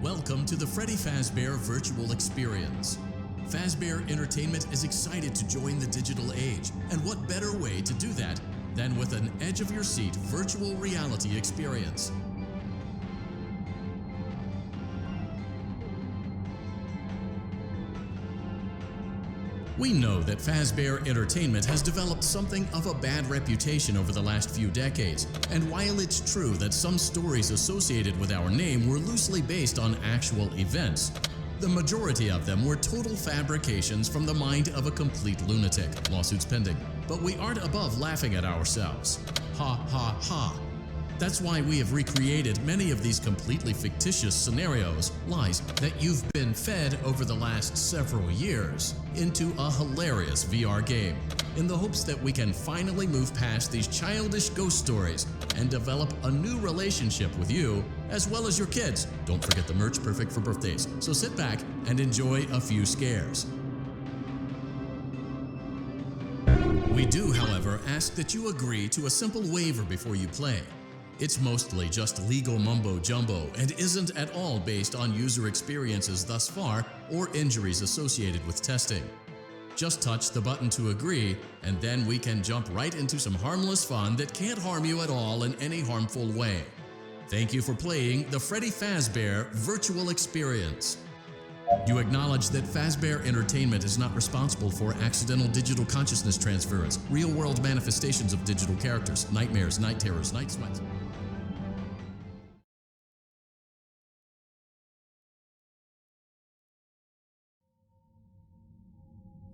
Welcome to the Freddy Fazbear Virtual Experience. Fazbear Entertainment is excited to join the digital age, and what better way to do that than with an edge-of-your-seat virtual reality experience. We know that Fazbear Entertainment has developed something of a bad reputation over the last few decades, and while it's true that some stories associated with our name were loosely based on actual events, the majority of them were total fabrications from the mind of a complete lunatic, lawsuits pending. But we aren't above laughing at ourselves. Ha ha ha. That's why we have recreated many of these completely fictitious scenarios, lies that you've been fed over the last several years, into a hilarious VR game, in the hopes that we can finally move past these childish ghost stories and develop a new relationship with you, as well as your kids. Don't forget the merch, perfect for birthdays. So sit back and enjoy a few scares. We do, however, ask that you agree to a simple waiver before you play. It's mostly just legal mumbo-jumbo and isn't at all based on user experiences thus far or injuries associated with testing. Just touch the button to agree, and then we can jump right into some harmless fun that can't harm you at all in any harmful way. Thank you for playing the Freddy Fazbear Virtual Experience. You acknowledge that Fazbear Entertainment is not responsible for accidental digital consciousness transference, real-world manifestations of digital characters, nightmares, night terrors, night sweats.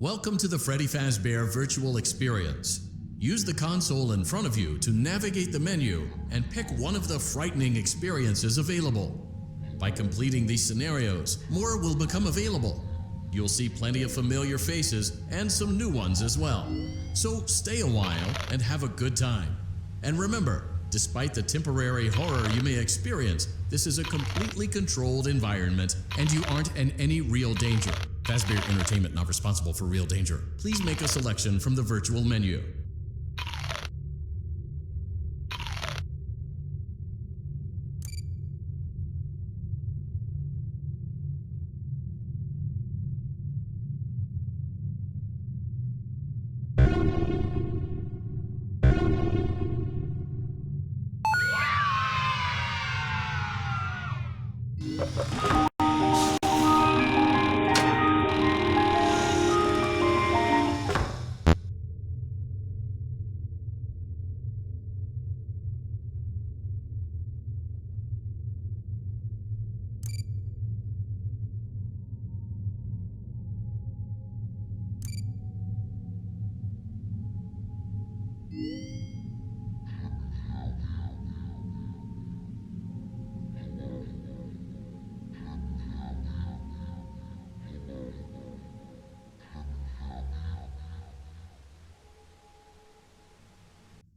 Welcome to the Freddy Fazbear Virtual Experience. Use the console in front of you to navigate the menu and pick one of the frightening experiences available. By completing these scenarios, more will become available. You'll see plenty of familiar faces and some new ones as well. So stay a while and have a good time. And remember, despite the temporary horror you may experience, this is a completely controlled environment and you aren't in any real danger. Fazbear Entertainment not responsible for real danger. Please make a selection from the virtual menu.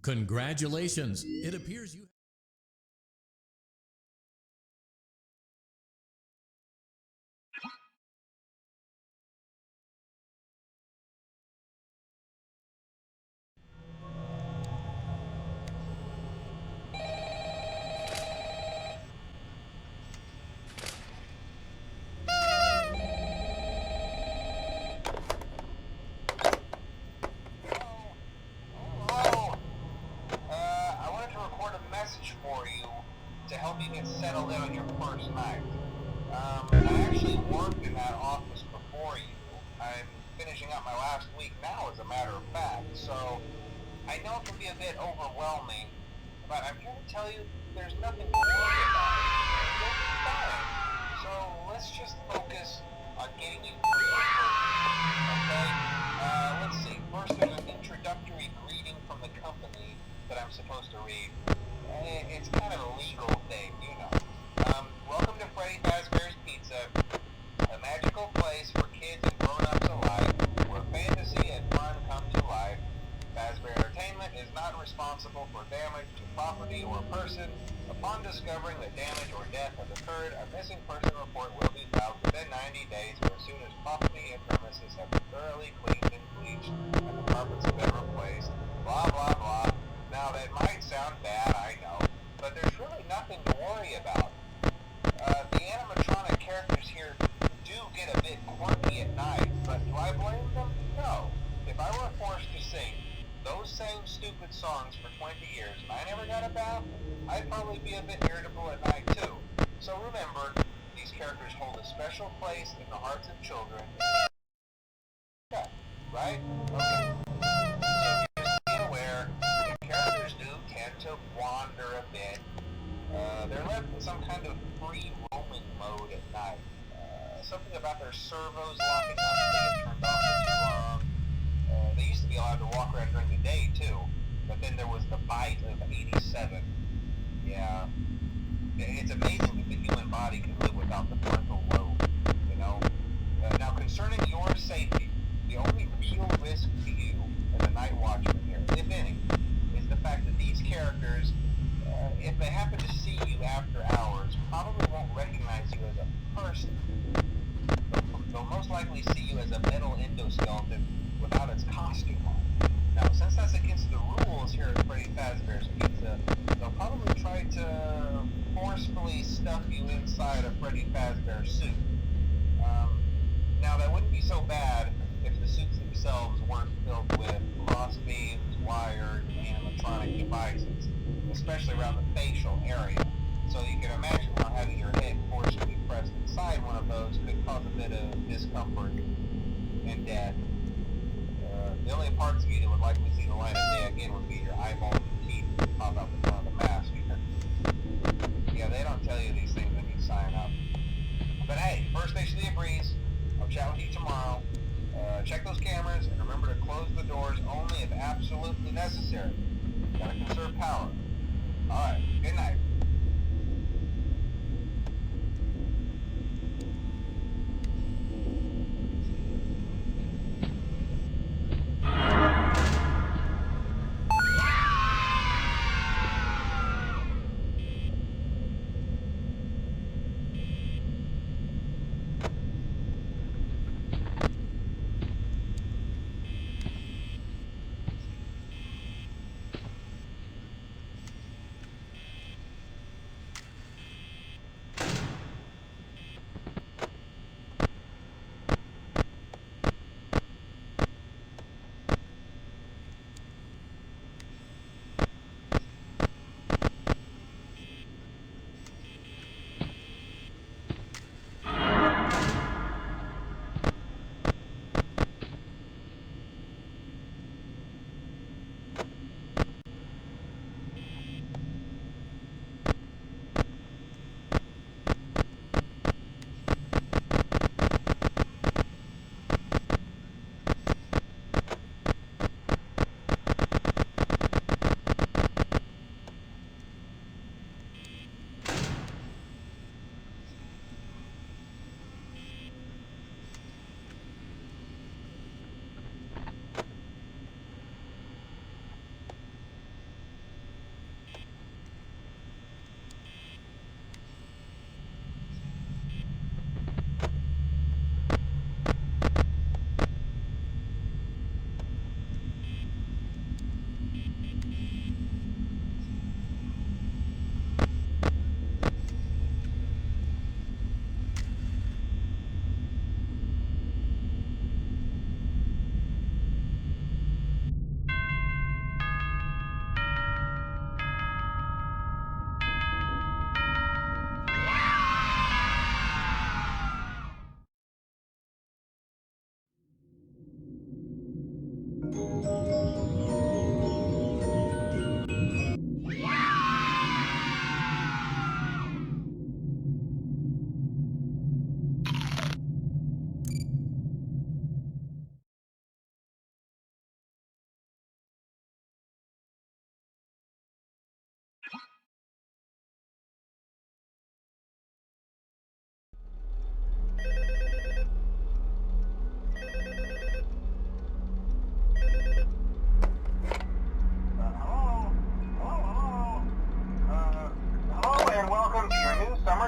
Congratulations! It appears you... settled in on your first night. I actually worked in that office before you. I'm finishing up my last week now, as a matter of fact, so I know it can be a bit overwhelming, but I'm here to tell you there's nothing to worry about. You'll be fine. So let's just focus on getting you through your first, okay? Let's see. First, there's an introductory greeting from the company that I'm supposed to read. It's kind of a legal thing, you know. Welcome to Freddy Fazbear's Pizza, a magical place for kids and grown-ups alike, where fantasy and fun come to life. Fazbear Entertainment is not responsible for damage to property or person. Upon discovering that damage or death has occurred, a missing person report will be filed within 90 days or as soon as property and premises have been thoroughly cleaned and bleached and the carpets have been replaced. Blah, blah, blah. Now, that might sound bad, I know, but there's really nothing to worry about. The animatronic songs for 20 years and I never got a bath, I'd probably be a bit irritable at night too. So remember, these characters hold a special place in the hearts of children. Yeah, right? Okay. So just be aware, the characters do tend to wander a bit. They're left in some kind of free roaming mode at night. Something about their servos locking up, they get turned off for too long. They used to be allowed to walk around during the day too, but then there was the bite of 87. Yeah. It's amazing that the human body can live without the frontal lobe, you know? Now, concerning your safety, the only real risk to you as a night watchman here, if any, is the fact that these characters, if they happen to see you after hours, probably won't recognize you as a person. They'll most likely see you as a metal endoskeleton without its costume on. Now, since that's against the rules here at Freddy Fazbear's Pizza, they'll probably try to forcefully stuff you inside a Freddy Fazbear suit. Now, that wouldn't be so bad if the suits themselves weren't filled with cross beams, wires, and electronic devices, especially around the facial area. So you can imagine how having your head forcefully pressed inside one of those could cause a bit of discomfort and death. The only parts of you that would likely see the light of day again would be your eyeballs and teeth that pop out the front of the mask. Yeah, they don't tell you these things when you sign up. But hey, first station of the breeze. I'll chat with you tomorrow. Check those cameras and remember to close the doors only if absolutely necessary. Gotta conserve power. Alright, good night.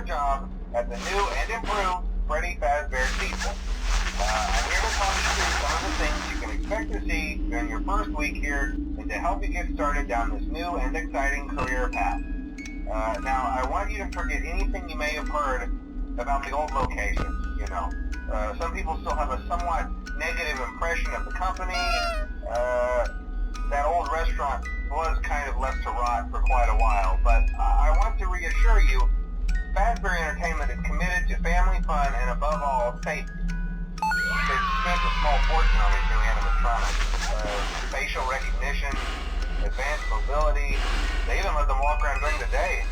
Job at the new and improved Freddy Fazbear's Pizza. I'm here to talk you through some of the things you can expect to see during your first week here and to help you get started down this new and exciting career path. Now, I want you to forget anything you may have heard about the old locations, you know. Some people still have a somewhat negative impression of the company. that old restaurant was kind of left to rot for quite a while, but I want to reassure you, Fazbear Entertainment is committed to family fun and above all, safety. They've spent a small fortune on these new animatronics. Facial recognition, advanced mobility, they even let them walk around during the day.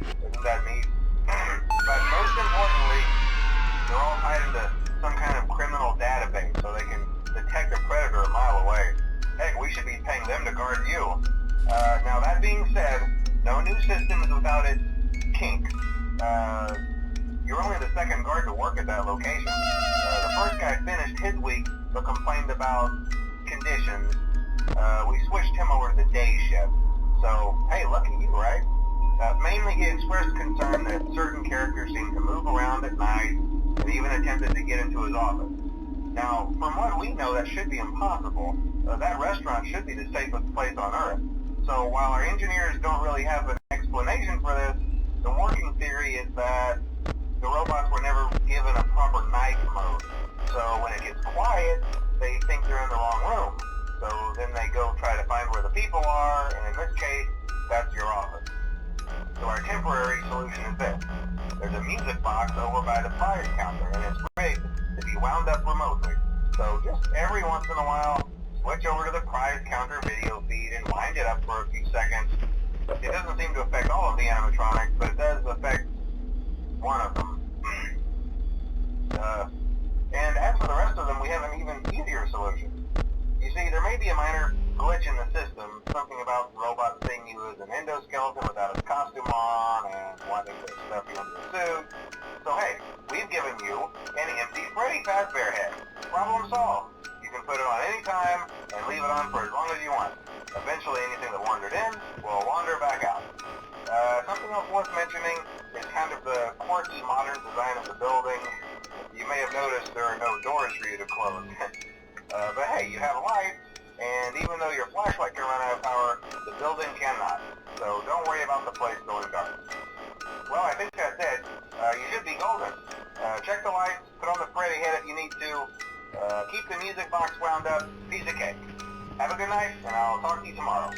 Isn't that neat? But most importantly, they're all tied into some kind of criminal database so they can detect a predator a mile away. Heck, we should be paying them to guard you. Now that being said, no new system is without its kinks. You're only the second guard to work at that location. The first guy finished his week but complained about conditions. We switched him over to the day shift. So, hey, lucky you, right? Mainly he expressed concern that certain characters seem to move around at night and even attempted to get into his office. Now, from what we know, that should be impossible. That restaurant should be the safest place on Earth. So while our engineers don't really have an explanation for this, the working theory is that the robots were never given a proper night mode. So when it gets quiet, they think they're in the wrong room. So then they go try to find where the people are, and in this case, that's your office. So our temporary solution is this. There's a music box over by the prize counter, and it's rigged to be wound up remotely. So just every once in a while, switch over to the prize counter video feed and wind it up for a few seconds. It doesn't seem to affect all of the animatronics, but it does affect one of them. And as for the rest of them, we have an even easier solution. You see, there may be a minor glitch in the system, something about robots seeing you as an endoskeleton without a costume on and wanting to stuff you into a suit. So hey, we've given you an empty Freddy Fazbear head. Problem solved. You can put it on any time and leave it on for as long as you want. Eventually anything that wandered in will wander back out. Something else worth mentioning is kind of the quirky modern design of the building. You may have noticed there are no doors for you to close. But hey, you have lights, and even though your flashlight can run out of power, the building cannot. So don't worry about the place going dark. Well, I think that's it. You should be golden. Check the lights, put on the Freddy head if you need to. Keep the music box wound up, piece of cake. Have a good night, and I'll talk to you tomorrow.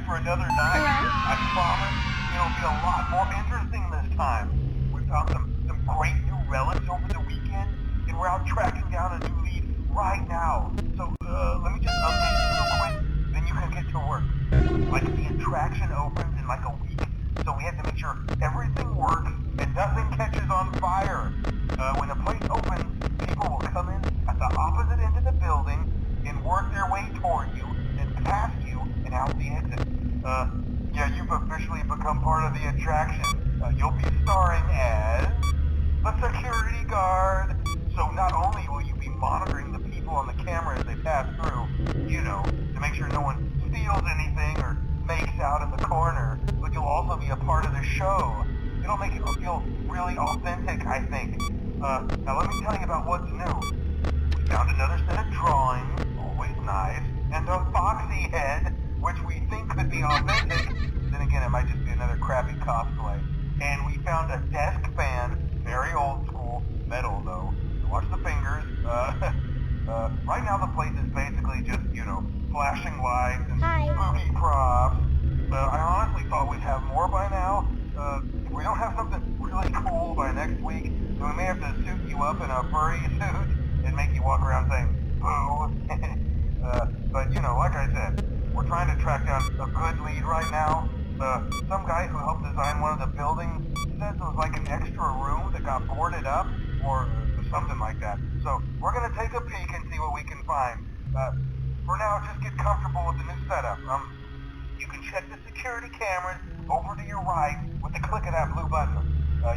for another night. I promise it'll be a lot more interesting this time. We found some great new relics over the weekend, and we're out tracking down a new lead right now. So, let me just update you real quick, then you can get to work. Like, the attraction opens in like a week, so we have to make sure everything works and nothing catches on fire. When the place opens, people will come in at the opposite end of the building and work their way toward you, then past you, and out the exit. Yeah, you've officially become part of the attraction. You'll be starring as a security guard. So not only will you be monitoring the people on the camera as they pass through, you know, to make sure no one steals anything or makes out in the corner, but you'll also be a part of the show. It'll make it feel really authentic, I think. Now let me tell you about what's new. We found another set of drawings, always nice, and a Foxy head, which we think could be authentic. Then again, it might just be another crappy cosplay. And we found a desk fan, very old school, metal though. So watch the fingers. Right now the place is basically just, you know, flashing lights and spooky props. I honestly thought we'd have more by now. If we don't have something really cool by next week, then we may have to suit you up in a furry suit and make you walk around saying, boo. But, you know, like I said, we're trying to track down a good lead right now. Some guy who helped design one of the buildings says it was like an extra room that got boarded up, or something like that. So, we're gonna take a peek and see what we can find. For now, just get comfortable with the new setup. You can check the security cameras over to your right with the click of that blue button.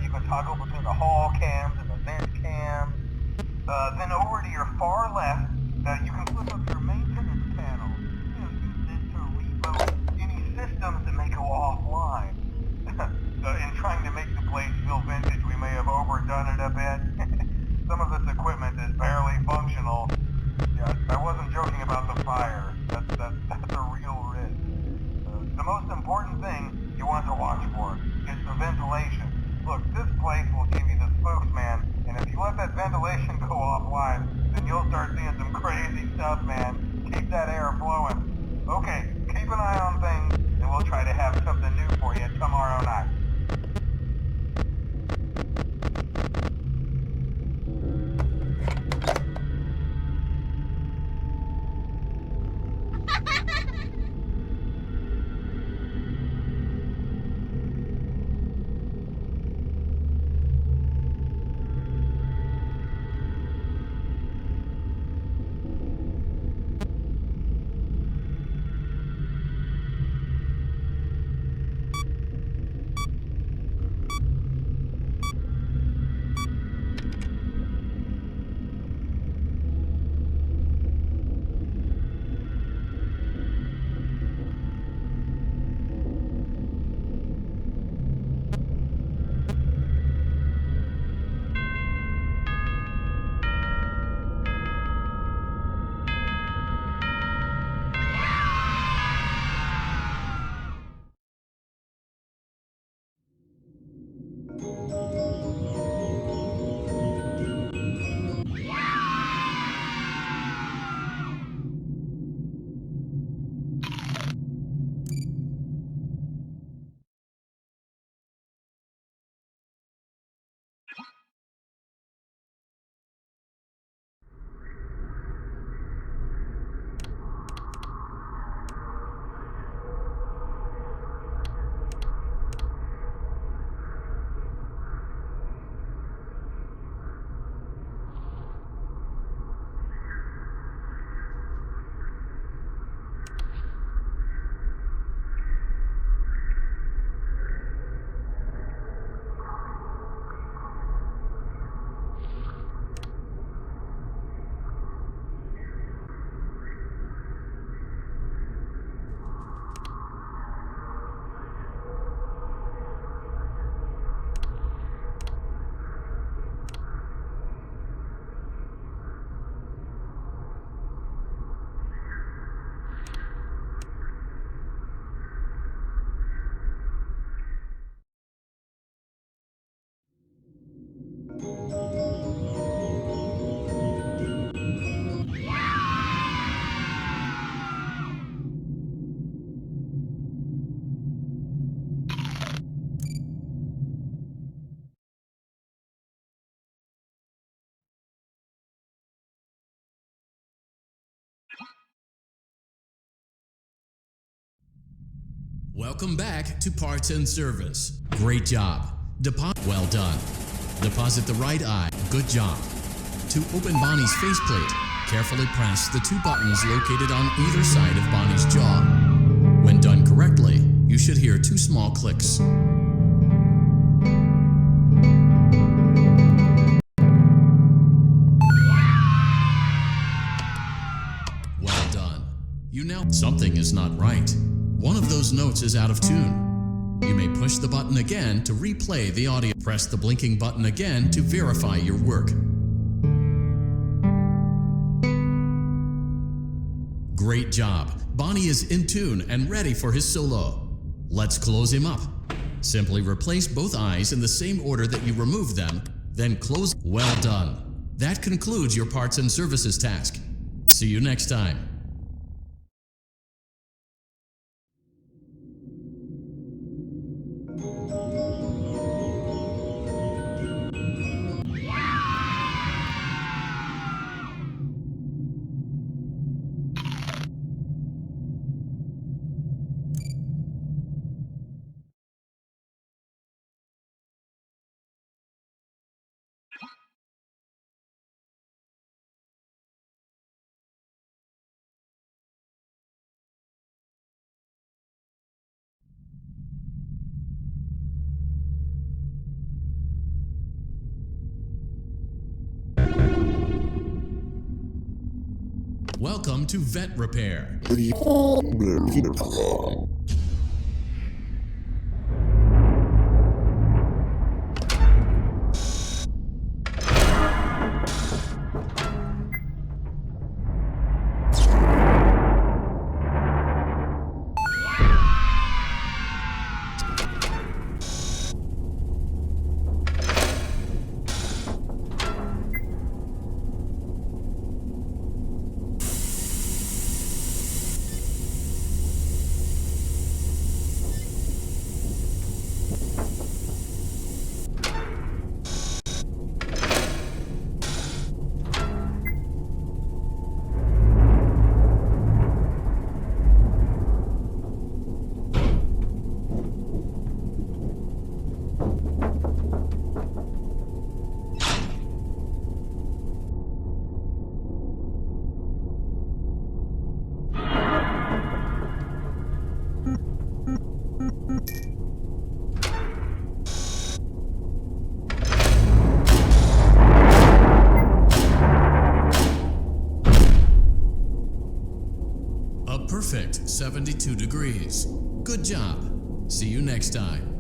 You can toggle between the hall cams and the vent cams. Then over to your far left, you can flip up your maintenance panel. You know, use this to reload any systems that may go offline. In trying to make the place feel vintage, we may have overdone it a bit. Some of this equipment is barely functional. Yeah, I wasn't joking about the fire. That's a real risk. The most important thing you want to watch for is the ventilation. Look, this place will give you the spooks, man, and if you let that ventilation go offline, then you'll start seeing some crazy stuff, man. Keep that air flowing. Okay, keep an eye on things, and we'll try to have something new for you tomorrow night. Welcome back to Parts and Service. Great job. Well done. Deposit the right eye. Good job. To open Bonnie's faceplate, carefully press the two buttons located on either side of Bonnie's jaw. When done correctly, you should hear two small clicks. Well done. You now... Something is not right. One of those notes is out of tune. You may push the button again to replay the audio. Press the blinking button again to verify your work. Great job. Bonni is in tune and ready for his solo. Let's close him up. Simply replace both eyes in the same order that you removed them, then close. Well done. That concludes your Parts and Services task. See you next time. Welcome to Vet Repair. Perfect 72 degrees. Good job. See you next time.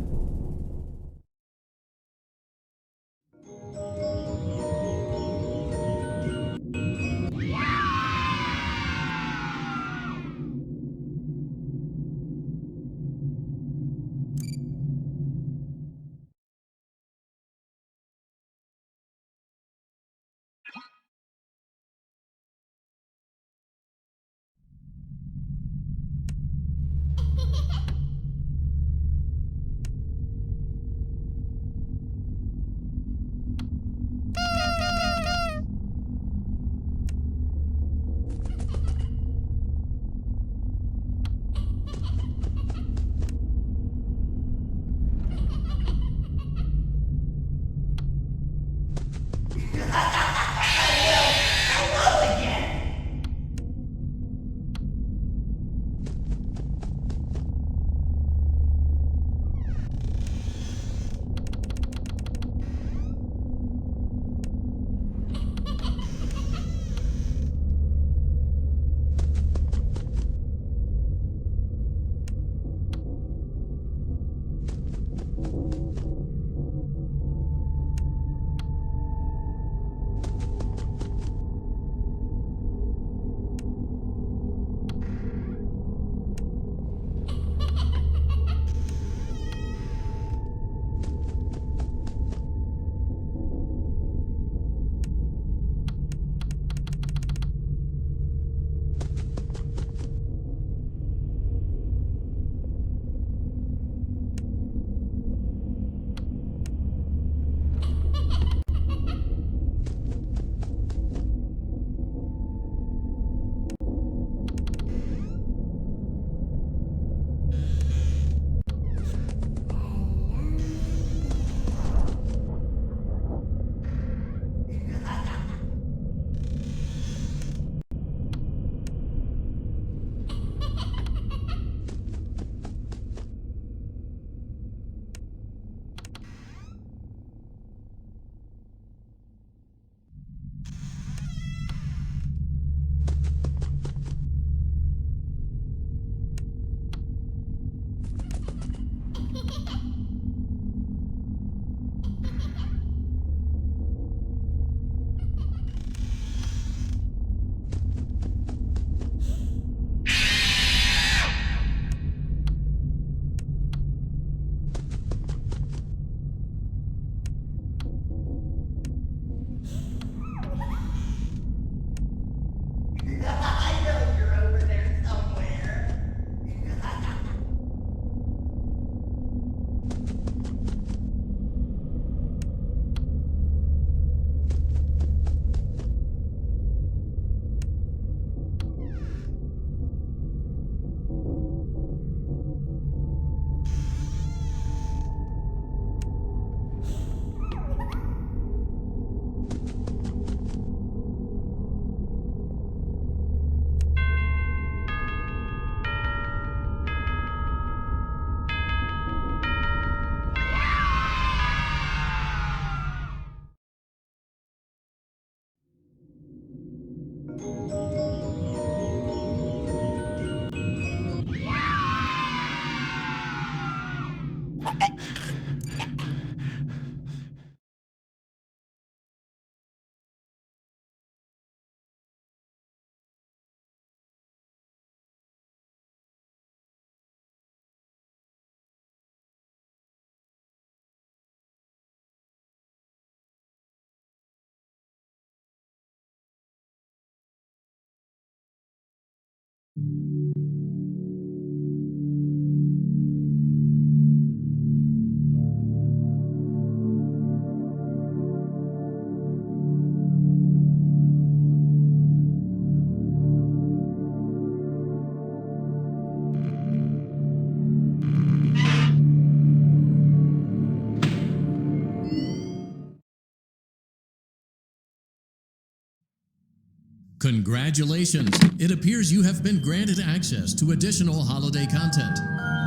Congratulations! It appears you have been granted access to additional holiday content.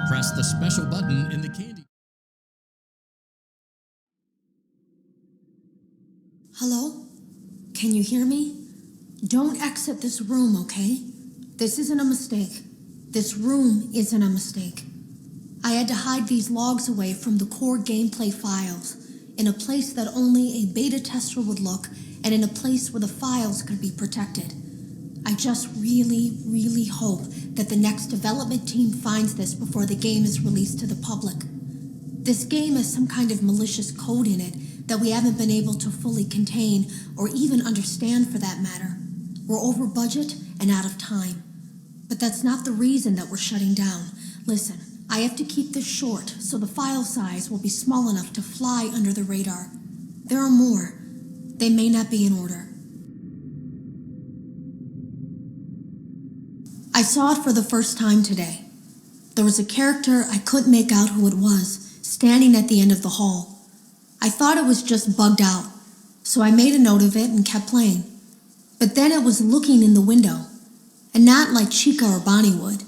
Press the special button in the candy. Hello? Can you hear me? Don't exit this room, okay? This isn't a mistake. This room isn't a mistake. I had to hide these logs away from the core gameplay files in a place that only a beta tester would look, and in a place where the files could be protected. I just really hope that the next development team finds this before the game is released to the public. This game has some kind of malicious code in it that we haven't been able to fully contain or even understand for that matter. We're over budget and out of time. But that's not the reason that we're shutting down. Listen, I have to keep this short so the file size will be small enough to fly under the radar. There are more. They may not be in order. I saw it for the first time today. There was a character I couldn't make out who it was, standing at the end of the hall. I thought it was just bugged out, so I made a note of it and kept playing. But then it was looking in the window, and not like Chika or Bonni would.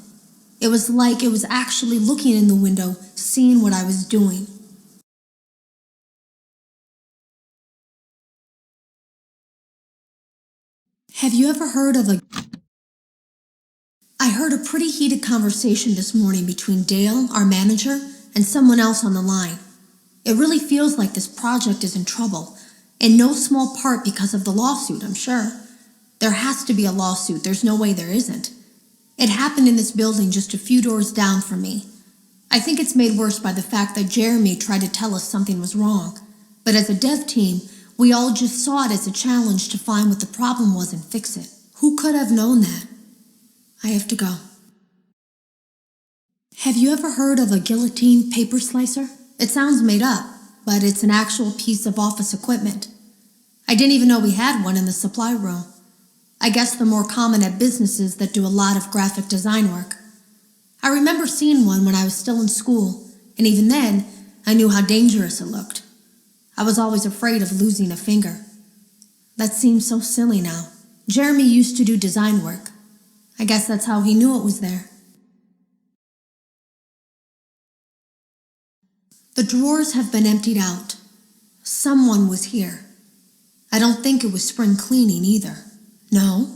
It was like it was actually looking in the window, seeing what I was doing. Have you ever heard of I heard a pretty heated conversation this morning between Dale, our manager, and someone else on the line. It really feels like this project is in trouble, in no small part because of the lawsuit, I'm sure. There has to be a lawsuit, there's no way there isn't. It happened in this building just a few doors down from me. I think it's made worse by the fact that Jeremy tried to tell us something was wrong. But as a dev team, we all just saw it as a challenge to find what the problem was and fix it. Who could have known that? I have to go. Have you ever heard of a guillotine paper slicer? It sounds made up, but it's an actual piece of office equipment. I didn't even know we had one in the supply room. I guess they're more common at businesses that do a lot of graphic design work. I remember seeing one when I was still in school, and even then, I knew how dangerous it looked. I was always afraid of losing a finger. That seems so silly now. Jeremy used to do design work. I guess that's how he knew it was there. The drawers have been emptied out. Someone was here. I don't think it was spring cleaning either. No,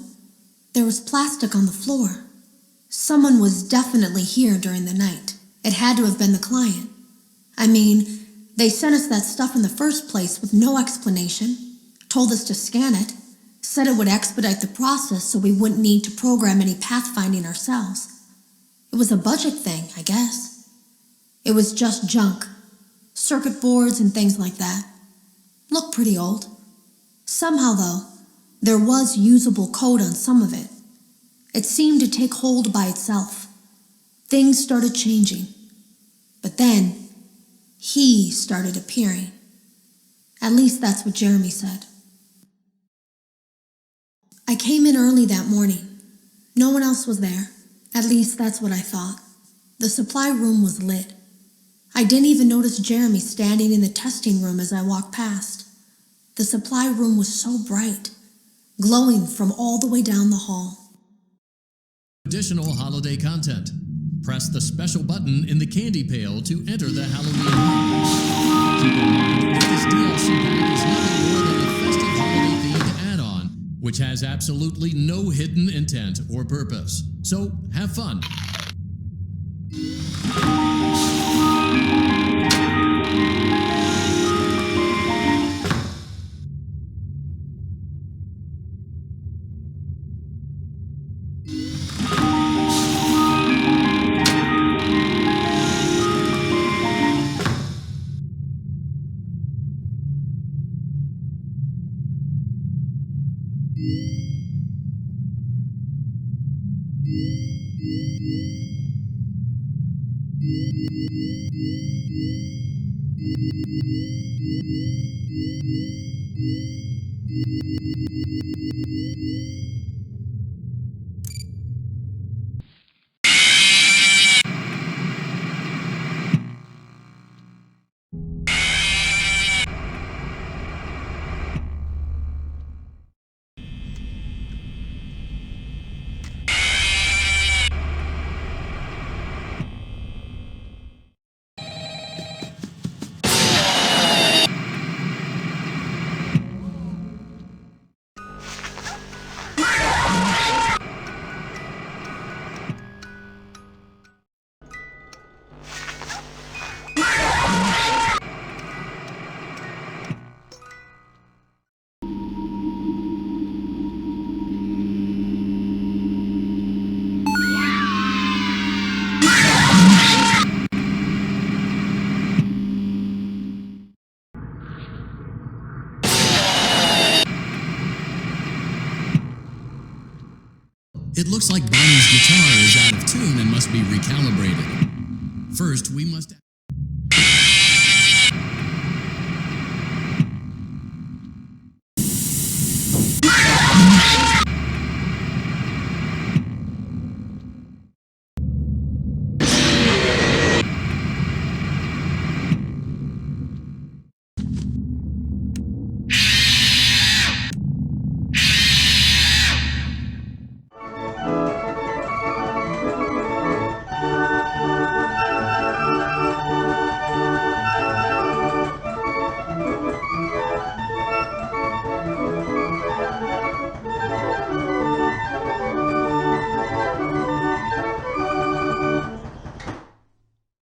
there was plastic on the floor. Someone was definitely here during the night. It had to have been the client. I mean, they sent us that stuff in the first place with no explanation, told us to scan it, said it would expedite the process so we wouldn't need to program any pathfinding ourselves. It was a budget thing, I guess. It was just junk. Circuit boards and things like that. Looked pretty old. Somehow, though, there was usable code on some of it. It seemed to take hold by itself. Things started changing. But then, he started appearing. At least that's what Jeremy said. I came in early that morning. No one else was there. At least that's what I thought. The supply room was lit. I didn't even notice Jeremy standing in the testing room as I walked past. The supply room was so bright, glowing from all the way down the hall. Additional holiday content. Press the special button in the candy pail to enter the Halloween hall. Keep in mind that this DLC pack is nothing more than a festive holiday-themed add-on, which has absolutely no hidden intent or purpose. So, have fun. It looks like Bonnie's guitar is out of tune and must be recalibrated. First, we must...